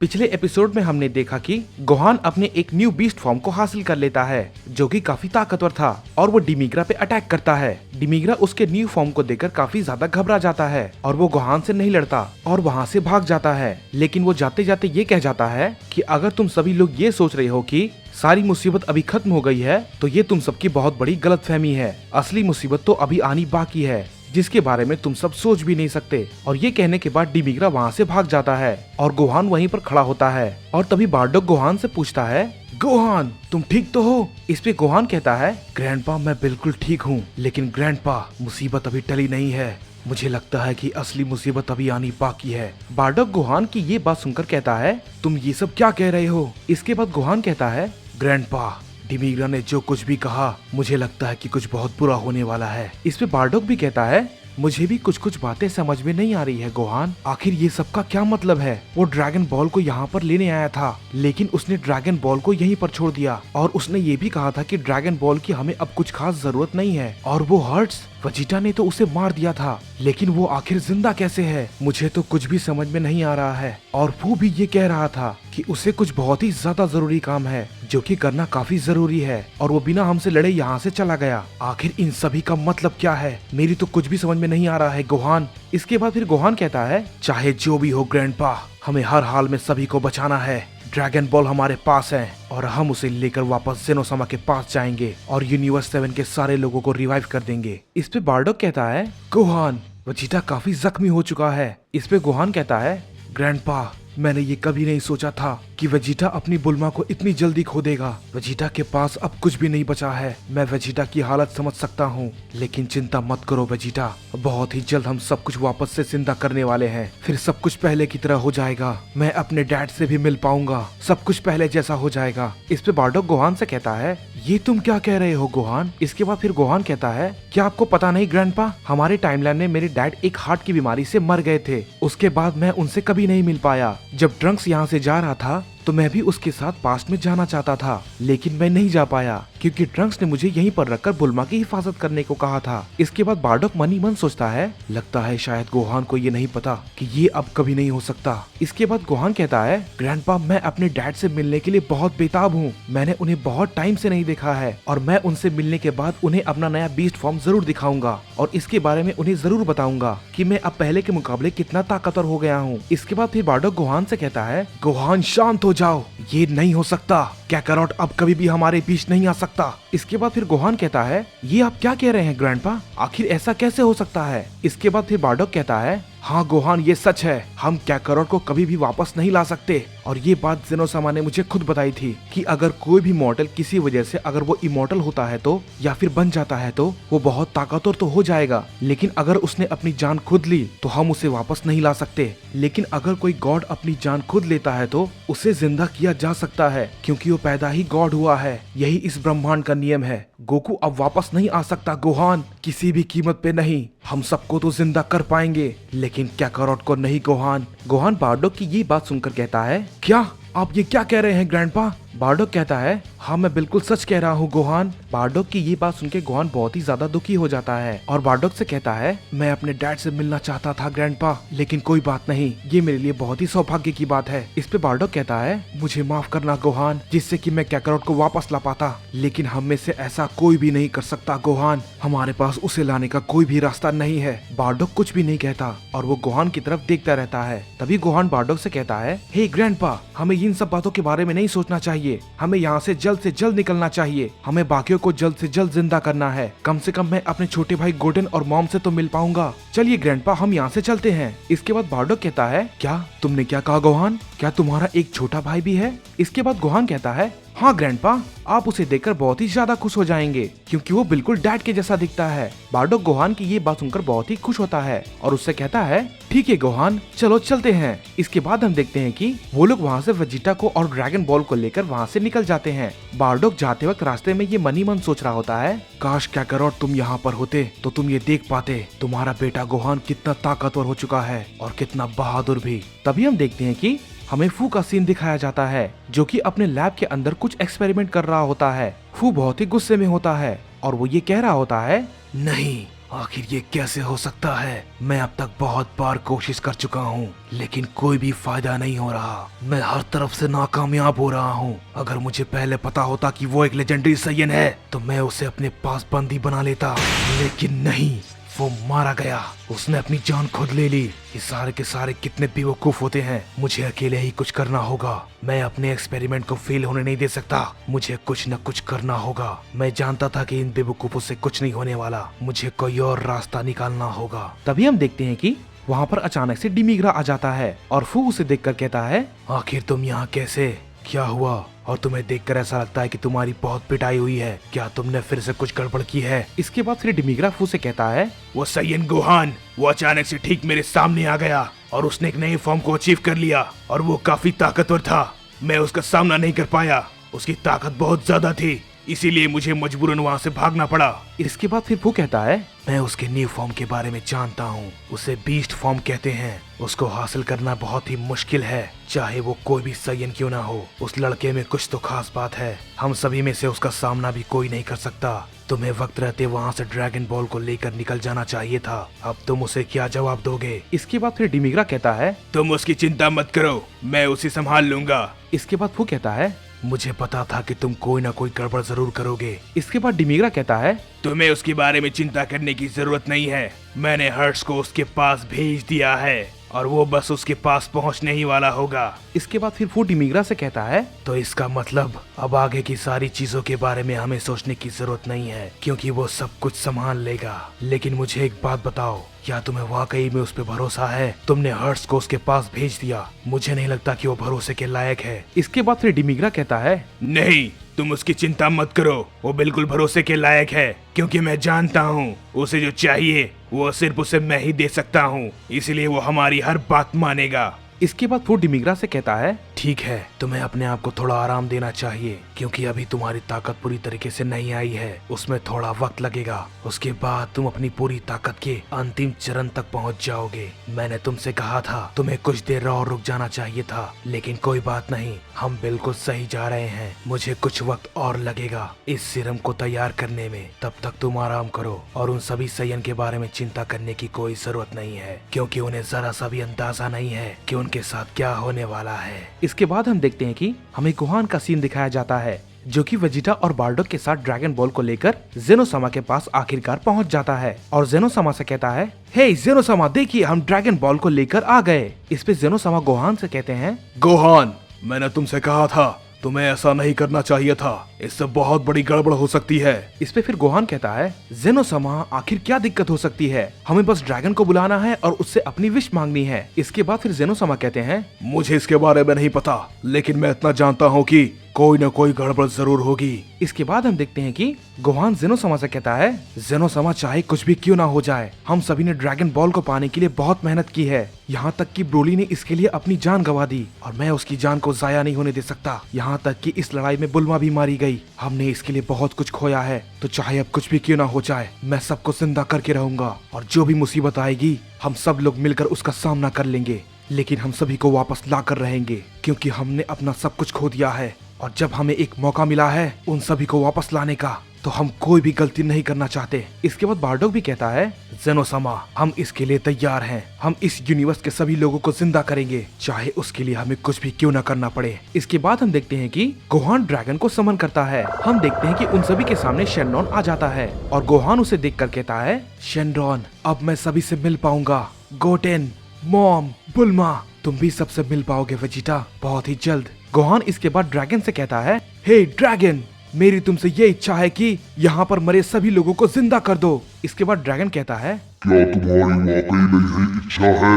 पिछले एपिसोड में हमने देखा कि गोहान अपने एक न्यू बीस्ट फॉर्म को हासिल कर लेता है जो कि काफी ताकतवर था और वो डिमिग्रा पे अटैक करता है। डिमिग्रा उसके न्यू फॉर्म को देखकर काफी ज्यादा घबरा जाता है और वो गोहान से नहीं लड़ता और वहाँ से भाग जाता है। लेकिन वो जाते जाते ये कह जाता है कि अगर तुम सभी लोग ये सोच रहे हो कि सारी मुसीबत अभी खत्म हो गई है तो ये तुम सबकी बहुत बड़ी गलतफहमी है। असली मुसीबत तो अभी आनी बाकी है जिसके बारे में तुम सब सोच भी नहीं सकते। और ये कहने के बाद डिमिग्रा वहाँ से भाग जाता है और गोहान वहीं पर खड़ा होता है। और तभी बारडॉग गोहान से पूछता है, गोहान तुम ठीक तो हो? इस पे गोहान कहता है, ग्रैंडपा मैं बिल्कुल ठीक हूँ, लेकिन ग्रैंडपा मुसीबत अभी टली नहीं है। मुझे लगता है कि असली मुसीबत अभी आनी बाकी है। बारडॉग गोहान की ये बात सुनकर कहता है, तुम ये सब क्या कह रहे हो? इसके बाद गोहान कहता है, ग्रैंडपा डिमिग्रा ने जो कुछ भी कहा मुझे लगता है कि कुछ बहुत बुरा होने वाला है। इस पे बारडॉग भी कहता है, मुझे भी कुछ बातें समझ में नहीं आ रही है गोहान। आखिर ये सब का क्या मतलब है? वो ड्रैगन बॉल को यहाँ पर लेने आया था लेकिन उसने ड्रैगन बॉल को यहीं पर छोड़ दिया और उसने ये भी कहा था कि ड्रैगन बॉल की हमें अब कुछ खास जरूरत नहीं है। और वो हर्ट्स वेजिटा ने तो उसे मार दिया था लेकिन वो आखिर जिंदा कैसे है? मुझे तो कुछ भी समझ में नहीं आ रहा है। और वो भी ये कह रहा था कि उसे कुछ बहुत ही ज्यादा जरूरी काम है जो कि करना काफी जरूरी है और वो बिना हमसे लड़े यहाँ से चला गया। आखिर इन सभी का मतलब क्या है? मेरी तो कुछ भी समझ में नहीं आ रहा है गोहान। इसके बाद फिर गोहान कहता है, चाहे जो भी हो ग्रैंडपा, हमें हर हाल में सभी को बचाना है। ड्रैगन बॉल हमारे पास है और हम उसे लेकर वापस जेनोसामा के पास जाएंगे और यूनिवर्स 7 के सारे लोगों को रिवाइव कर देंगे। इस पे बारडॉग कहता है, गोहान वेजिटा काफी जख्मी हो चुका है। इस पे गोहान कहता है, ग्रैंडपा मैंने ये कभी नहीं सोचा था कि वेजिटा अपनी बुल्मा को इतनी जल्दी खो देगा। वेजिटा के पास अब कुछ भी नहीं बचा है। मैं वेजिटा की हालत समझ सकता हूँ लेकिन चिंता मत करो वेजिटा, बहुत ही जल्द हम सब कुछ वापस से जिंदा करने वाले हैं। फिर सब कुछ पहले की तरह हो जाएगा। मैं अपने डैड से भी मिल पाऊंगा। सब कुछ पहले जैसा हो जाएगा। इस पे बारडॉग गोहान से कहता है, ये तुम क्या कह रहे हो गोहान? इसके बाद फिर गोहान कहता है, क्या आपको पता नहीं ग्रैंडपा, हमारे टाइमलाइन में मेरे डैड एक हार्ट की बीमारी से मर गए थे। उसके बाद मैं उनसे कभी नहीं मिल पाया। जब ट्रंक्स यहाँ से जा रहा था तो मैं भी उसके साथ पास्ट में जाना चाहता था लेकिन मैं नहीं जा पाया क्योंकि ट्रंक्स ने मुझे यहीं पर रखकर बुल्मा की हिफाजत करने को कहा था। इसके बाद बारडॉग मन ही मन सोचता है, लगता है शायद गोहान को ये नहीं पता कि ये अब कभी नहीं हो सकता। इसके बाद गोहान कहता है, ग्रैंडपा मैं अपने डैड से मिलने के लिए बहुत बेताब हूँ। मैंने उन्हें बहुत टाइम से नहीं देखा है और मैं उनसे मिलने के बाद उन्हें अपना नया बीस्ट फॉर्म जरूर दिखाऊंगा और इसके बारे में उन्हें जरूर बताऊंगा कि मैं अब पहले के मुकाबले कितना ताकतवर हो गया हूँ। इसके बाद फिर बारडॉग गोहान से कहता है, गोहान शांत हो जाओ, ये नहीं हो सकता। कैकारोट अब कभी भी हमारे बीच नहीं आ सकता। इसके बाद फिर गोहान कहता है, ये आप क्या कह रहे हैं ग्रैंडपा? आखिर ऐसा कैसे हो सकता है? इसके बाद फिर बारडॉग कहता है, हाँ गोहान ये सच है, हम कैकारोट को कभी भी वापस नहीं ला सकते। और ये बात जेनोसामा ने मुझे खुद बताई थी कि अगर कोई भी मॉर्टल किसी वजह से अगर वो इमॉर्टल होता है तो या फिर बन जाता है तो वो बहुत ताकतवर तो हो जाएगा लेकिन अगर उसने अपनी जान खुद ली तो हम उसे वापस नहीं ला सकते। लेकिन अगर कोई गॉड अपनी जान खुद लेता है तो उसे जिंदा किया जा सकता है क्योंकि वो पैदा ही गॉड हुआ है। यही इस ब्रह्मांड का नियम है। गोकू अब वापस नहीं आ सकता गोहान, किसी भी कीमत पे नहीं। हम सबको तो जिंदा कर पाएंगे लेकिन कैकारोट को नहीं गोहान। गोहान बारडॉग की ये बात सुनकर कहता है, क्या आप ये क्या कह रहे हैं ग्रैंडपा? बारडॉग कहता है, हाँ मैं बिल्कुल सच कह रहा हूँ गोहान। बारडॉग की ये बात सुनकर गोहान बहुत ही ज्यादा दुखी हो जाता है और बारडॉग से कहता है, मैं अपने डैड से मिलना चाहता था ग्रैंडपा, लेकिन कोई बात नहीं, ये मेरे लिए बहुत ही सौभाग्य की बात है। इस पे बारडॉग कहता है, मुझे माफ करना गोहान, जिससे कि मैं कैकारोट को वापस ला पाता, लेकिन हम में से ऐसा कोई भी नहीं कर सकता गोहान। हमारे पास उसे लाने का कोई भी रास्ता नहीं है। बारडॉग कुछ भी नहीं कहता और वो गोहान की तरफ देखता रहता है। तभी गोहान बारडॉग से कहता है, हे ग्रैंडपा, हमें इन सब बातों के बारे में नहीं सोचना चाहिए। हमें यहाँ से जल्द निकलना चाहिए। हमें बाकियों को जल्द से जल्द जिंदा करना है। कम से कम मैं अपने छोटे भाई गोल्डन और मॉम से तो मिल पाऊंगा। चलिए ग्रैंडपा हम यहाँ से चलते हैं। इसके बाद बारडॉग कहता है, क्या तुमने क्या कहा गोहान? क्या तुम्हारा एक छोटा भाई भी है? इसके बाद गोहान कहता है, हाँ ग्रैंडपा, आप उसे देखकर बहुत ही ज्यादा खुश हो जाएंगे क्योंकि वो बिल्कुल डैड के जैसा दिखता है। बारडॉग गोहान की ये बात सुनकर बहुत ही खुश होता है और उससे कहता है, ठीक है गोहान, चलो चलते हैं। इसके बाद हम देखते हैं कि वो लोग वहाँ से वेजिटा को और ड्रैगन बॉल को लेकर वहाँ से निकल जाते हैं। बारडॉग जाते वक्त रास्ते में ये मन ही मन सोच रहा होता है, काश कैकारोट तुम यहाँ पर होते तो तुम ये देख पाते तुम्हारा बेटा गोहान कितना ताकतवर हो चुका है और कितना बहादुर भी। तभी हम देखते हैं कि हमें फू का सीन दिखाया जाता है जो कि अपने लैब के अंदर कुछ एक्सपेरिमेंट कर रहा होता है। फू बहुत ही गुस्से में होता है और वो ये कह रहा होता है, नहीं आखिर ये कैसे हो सकता है? मैं अब तक बहुत बार कोशिश कर चुका हूँ, लेकिन कोई भी फायदा नहीं हो रहा। मैं हर तरफ से नाकामयाब हो रहा हूँ। अगर मुझे पहले पता होता कि वो एक लेजेंडरी साइयन है तो मैं उसे अपने पास बंदी बना लेता, लेकिन नहीं, वो मारा गया। उसने अपनी जान खुद ले ली। ये सारे के सारे कितने बेवकूफ होते हैं। मुझे अकेले ही कुछ करना होगा। मैं अपने एक्सपेरिमेंट को फेल होने नहीं दे सकता। मुझे कुछ न कुछ करना होगा। मैं जानता था कि इन बेवकूफों से कुछ नहीं होने वाला। मुझे कोई और रास्ता निकालना होगा। तभी हम देखते हैं कि वहाँ पर अचानक से डिमिग्रा आ जाता है और फू उसे देखकर कहता है, आखिर तुम यहाँ कैसे? क्या हुआ? और तुम्हें देखकर ऐसा लगता है कि तुम्हारी बहुत पिटाई हुई है। क्या तुमने फिर से कुछ गड़बड़ की है? इसके बाद फिर डिमिग्रा फू से कहता है, वो साइयन गोहान, वो अचानक से ठीक मेरे सामने आ गया और उसने एक नई फॉर्म को अचीव कर लिया और वो काफी ताकतवर था। मैं उसका सामना नहीं कर पाया। उसकी ताकत बहुत ज्यादा थी, इसीलिए मुझे मजबूरन वहाँ से भागना पड़ा। इसके बाद फिर वो कहता है, मैं उसके न्यू फॉर्म के बारे में जानता हूँ। उसे बीस्ट फॉर्म कहते हैं। उसको हासिल करना बहुत ही मुश्किल है, चाहे वो कोई भी साइयन क्यों ना हो। उस लड़के में कुछ तो खास बात है। हम सभी में से उसका सामना भी कोई नहीं कर सकता। तुम्हें वक्त रहते वहाँ से ड्रैगन बॉल को लेकर निकल जाना चाहिए था। अब तुम उसे क्या जवाब दोगे? इसके बाद फिर डिमिग्रा कहता है, तुम उसकी चिंता मत करो, मैं उसे संभाल लूंगा। इसके बाद वो कहता है, मुझे पता था कि तुम कोई ना कोई गड़बड़ जरूर करोगे। इसके बाद डिमिग्रा कहता है, तुम्हें उसके बारे में चिंता करने की जरूरत नहीं है। मैंने हर्ट्स को उसके पास भेज दिया है और वो बस उसके पास पहुंचने ही वाला होगा। इसके बाद फिर वो डिमिग्रा से कहता है, तो इसका मतलब अब आगे की सारी चीजों के बारे में हमें सोचने की जरूरत नहीं है, क्योंकि वो सब कुछ संभाल लेगा। लेकिन मुझे एक बात बताओ, क्या तुम्हें वाकई में उस पर भरोसा है? तुमने हर्ट्स को उसके पास भेज दिया। मुझे नहीं लगता कि वो भरोसे के लायक है। इसके बाद फिर डिमिग्रा कहता है, नहीं, तुम उसकी चिंता मत करो, वो बिल्कुल भरोसे के लायक है, क्योंकि मैं जानता हूँ उसे जो चाहिए वो सिर्फ उसे मैं ही दे सकता हूँ, इसलिए वो हमारी हर बात मानेगा। इसके बाद वो डिमिग्रा से कहता है, ठीक है, तुम्हें अपने आप को थोड़ा आराम देना चाहिए, क्योंकि अभी तुम्हारी ताकत पूरी तरीके से नहीं आई है। उसमें थोड़ा वक्त लगेगा। उसके बाद तुम अपनी पूरी ताकत के अंतिम चरण तक पहुंच जाओगे। मैंने तुमसे कहा था तुम्हें कुछ देर और रुक जाना चाहिए था, लेकिन कोई बात नहीं, हम बिल्कुल सही जा रहे हैं। मुझे कुछ वक्त और लगेगा इस सीरम को तैयार करने में। तब तक तुम आराम करो और उन सभी साइयन के बारे में चिंता करने की कोई जरूरत नहीं है, क्योंकि उन्हें जरा सा भी अंदाजा नहीं है कि उनके साथ क्या होने वाला है। इसके बाद हम देखते हैं कि हमें गोहान का सीन दिखाया जाता है, जो कि वेजिटा और बार्डोक के साथ ड्रैगन बॉल को लेकर जेनोसामा के पास आखिरकार पहुंच जाता है और जेनोसामा से कहता है, हे जेनोसामा, देखिए हम ड्रैगन बॉल को लेकर आ गए। इस पे जेनोसामा गोहान से कहते हैं, गोहान, मैंने तुमसे कहा था तुम्हें ऐसा नहीं करना चाहिए था, इससे बहुत बड़ी गड़बड़ हो सकती है। इस पे फिर गोहान कहता है, जेनोसामा, आखिर क्या दिक्कत हो सकती है? हमें बस ड्रैगन को बुलाना है और उससे अपनी विश मांगनी है। इसके बाद फिर जेनोसामा कहते हैं, मुझे इसके बारे में नहीं पता, लेकिन मैं इतना जानता हूँ कि कोई न कोई गड़बड़ जरूर होगी। इसके बाद हम देखते हैं कि गोहान जेनोसामा से कहता है, जेनोसामा, चाहे कुछ भी क्यों ना हो जाए, हम सभी ने ड्रैगन बॉल को पाने के लिए बहुत मेहनत की है। यहाँ तक कि ब्रोली ने इसके लिए अपनी जान गंवा दी और मैं उसकी जान को जाया नहीं होने दे सकता। यहाँ तक कि इस लड़ाई में बुल्मा भी मारी गई। हमने इसके लिए बहुत कुछ खोया है, तो चाहे अब कुछ भी क्यों ना हो जाए, मैं सबको जिंदा करके रहूंगा और जो भी मुसीबत आएगी हम सब लोग मिलकर उसका सामना कर लेंगे। लेकिन हम सभी को वापस ला कर रहेंगे, क्योंकि हमने अपना सब कुछ खो दिया है और जब हमें एक मौका मिला है उन सभी को वापस लाने का, तो हम कोई भी गलती नहीं करना चाहते। इसके बाद बार्डोक भी कहता है, जेनोसामा, हम इसके लिए तैयार हैं। हम इस यूनिवर्स के सभी लोगों को जिंदा करेंगे, चाहे उसके लिए हमें कुछ भी क्यों ना करना पड़े। इसके बाद हम देखते हैं कि गोहान ड्रैगन को समन करता है। हम देखते हैं कि उन सभी के सामने शेनरॉन आ जाता है और गोहान उसे देखकर कहता है, शेनरॉन, अब मैं सभी से मिल पाऊंगा। गोटेन, मॉम, बुल्मा, तुम भी सबसे मिल पाओगे वेजिटा, बहुत ही जल्द। गोहान इसके बाद ड्रैगन से कहता है, हे ड्रैगन, मेरी तुमसे ये इच्छा है कि यहाँ पर मरे सभी लोगों को जिंदा कर दो। इसके बाद ड्रैगन कहता है, क्या तुम्हारी वाकई में यही इच्छा है?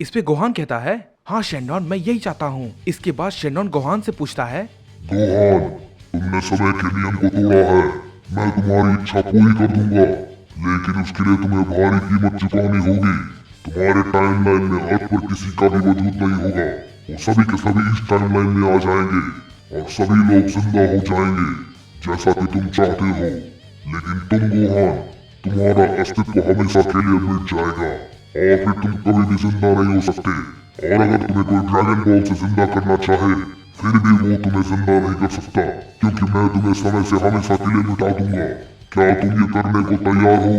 इस पे गोहान कहता है, हाँ शेनरॉन, मैं यही चाहता हूँ। इसके बाद शेनरॉन गोहान से पूछता है, गोहान, तुमने समय के नियम को तोड़ा है, मैं तुम्हारी इच्छा पूरी कर दूंगा, लेकिन उसके लिए तुम्हें भारी कीमत चुकानी होगी। तुम्हारे टाइमलाइन में अर्थ पर किसी का भी वजूद नहीं होगा। वो सभी के सभी इस टाइमलाइन में आ जाएंगे और सभी लोग जिंदा हो जाएंगे, जैसा कि तुम चाहते हो। लेकिन तुम गोहान, तुम्हारा अस्तित्व हमेशा के लिए मिट जाएगा और फिर तुम कभी भी जिंदा नहीं हो सकते। और अगर तुम्हें कोई ड्रैगन बॉल से जिंदा करना चाहे, फिर भी वो तुम्हें जिंदा नहीं कर सकता, क्योंकि मैं तुम्हें समय से हमेशा के लिए मिटा दूंगा। क्या तुम ये करने को तैयार हो?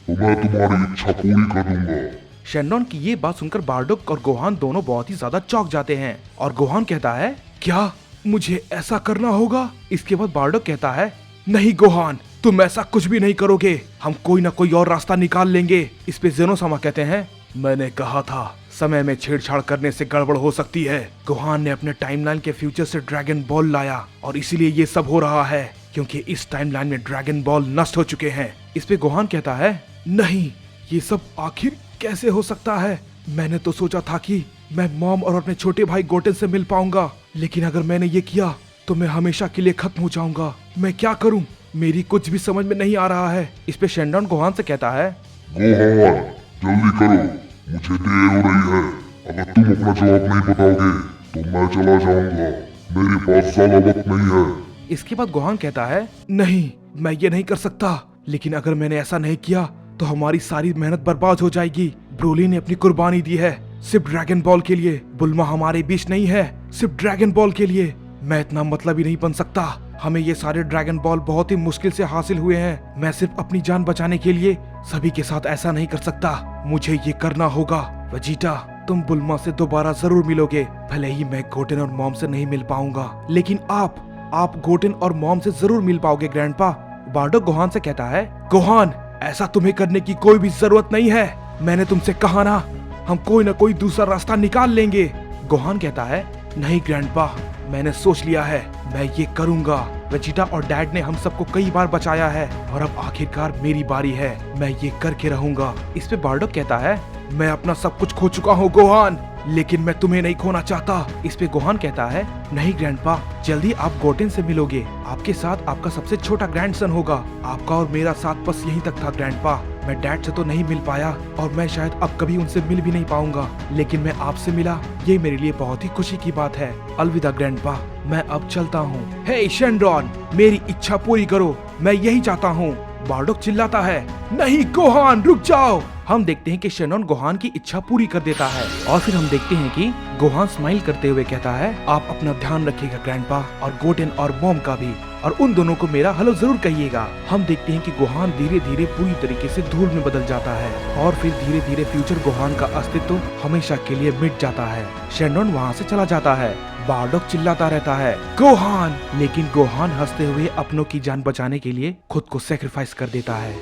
तो मैं तुम्हारी इच्छा पूरी कर दूंगा। शेनरॉन की ये बात सुनकर बार्डोक और गोहान दोनों बहुत ही ज्यादा चौंक जाते हैं और गोहान कहता है, क्या मुझे ऐसा करना होगा? इसके बाद बार्डोक कहता है, नहीं गोहान, तुम ऐसा कुछ भी नहीं करोगे, हम कोई ना कोई और रास्ता निकाल लेंगे। इस पे जेनोसामा कहते हैं, मैंने कहा था समय में छेड़छाड़ करने से गड़बड़ हो सकती है। गोहान ने अपने टाइमलाइन के फ्यूचर से ड्रैगन बॉल लाया और इसीलिए ये सब हो रहा है, क्योंकि इस टाइमलाइन में ड्रैगन बॉल नष्ट हो चुके हैं। इस पे गोहान कहता है, नहीं, ये सब आखिर कैसे हो सकता है? मैंने तो सोचा था कि मैं मॉम और अपने छोटे भाई गोटेन से मिल पाऊंगा, लेकिन अगर मैंने ये किया तो मैं हमेशा के लिए खत्म हो जाऊंगा। मैं क्या करूं? मेरी कुछ भी समझ में नहीं आ रहा है। इस पे शेनरॉन गोहान से कहता है, गोहान जल्दी करो, मुझे देर हो रही है। अगर तुम अपना जवाब नहीं बताओगे तो मैं चला जाऊंगा, मेरे पास ज्यादा वक्त नहीं है। इसके बाद गोहान कहता है, नहीं, मैं ये नहीं कर सकता, लेकिन अगर मैंने ऐसा नहीं किया तो हमारी सारी मेहनत बर्बाद हो जाएगी। ब्रोली ने अपनी कुर्बानी दी है सिर्फ ड्रैगन बॉल के लिए। बुल्मा हमारे बीच नहीं है सिर्फ ड्रैगन बॉल के लिए। मैं इतना मतलबी नहीं बन सकता। हमें ये सारे ड्रैगन बॉल बहुत ही मुश्किल से हासिल हुए हैं। मैं सिर्फ अपनी जान बचाने के लिए सभी के साथ ऐसा नहीं कर सकता। मुझे ये करना होगा। वेजिटा, तुम बुल्मा से दोबारा जरूर मिलोगे। भले ही मैं गोटेन और मॉम से नहीं मिल पाऊंगा, लेकिन आप गोटेन और मॉम से जरूर मिल पाओगे ग्रैंडपा। बार्डोक गोहान से कहता है, गोहान, ऐसा तुम्हें करने की कोई भी जरूरत नहीं है। मैंने तुमसे कहा ना, हम कोई ना कोई दूसरा रास्ता निकाल लेंगे। गोहान कहता है, नहीं ग्रैंडपा, मैंने सोच लिया है, मैं ये करूंगा। वेजिटा और डैड ने हम सबको कई बार बचाया है और अब आखिरकार मेरी बारी है। मैं ये करके रहूंगा। इस पे बार्डोक कहता है, मैं अपना सब कुछ खो चुका हूँ गोहान, लेकिन मैं तुम्हें नहीं खोना चाहता। इस पे गोहान कहता है, नहीं ग्रैंडपा, जल्दी आप गोटेन से मिलोगे। आपके साथ आपका सबसे छोटा ग्रैंडसन होगा। आपका और मेरा साथ बस यहीं तक था ग्रैंडपा। मैं डैड से तो नहीं मिल पाया और मैं शायद अब कभी उनसे मिल भी नहीं पाऊंगा, लेकिन मैं आपसे मिला, ये मेरे लिए बहुत ही खुशी की बात है। अलविदा ग्रैंडपा, मैं अब चलता हूँ। हे शेनरॉन, मेरी इच्छा पूरी करो, मैं यही चाहता हूँ। बार्डोक चिल्लाता है, नहीं गोहान, रुक जाओ। हम देखते हैं कि शेनरॉन गोहान की इच्छा पूरी कर देता है और फिर हम देखते हैं कि गोहान स्माइल करते हुए कहता है, आप अपना ध्यान रखिएगा ग्रैंडपा, और गोटेन और मॉम का भी, और उन दोनों को मेरा हेलो जरूर कहिएगा। हम देखते हैं कि गोहान धीरे धीरे पूरी तरीके से धूल में बदल जाता है और फिर धीरे धीरे फ्यूचर गोहान का अस्तित्व हमेशा के लिए मिट जाता है। शेनरॉन वहाँ से चला जाता है। बार्डोक चिल्लाता रहता है, गोहान, लेकिन गोहान हंसते हुए अपनों की जान बचाने के लिए खुद को सेक्रीफाइस कर देता है।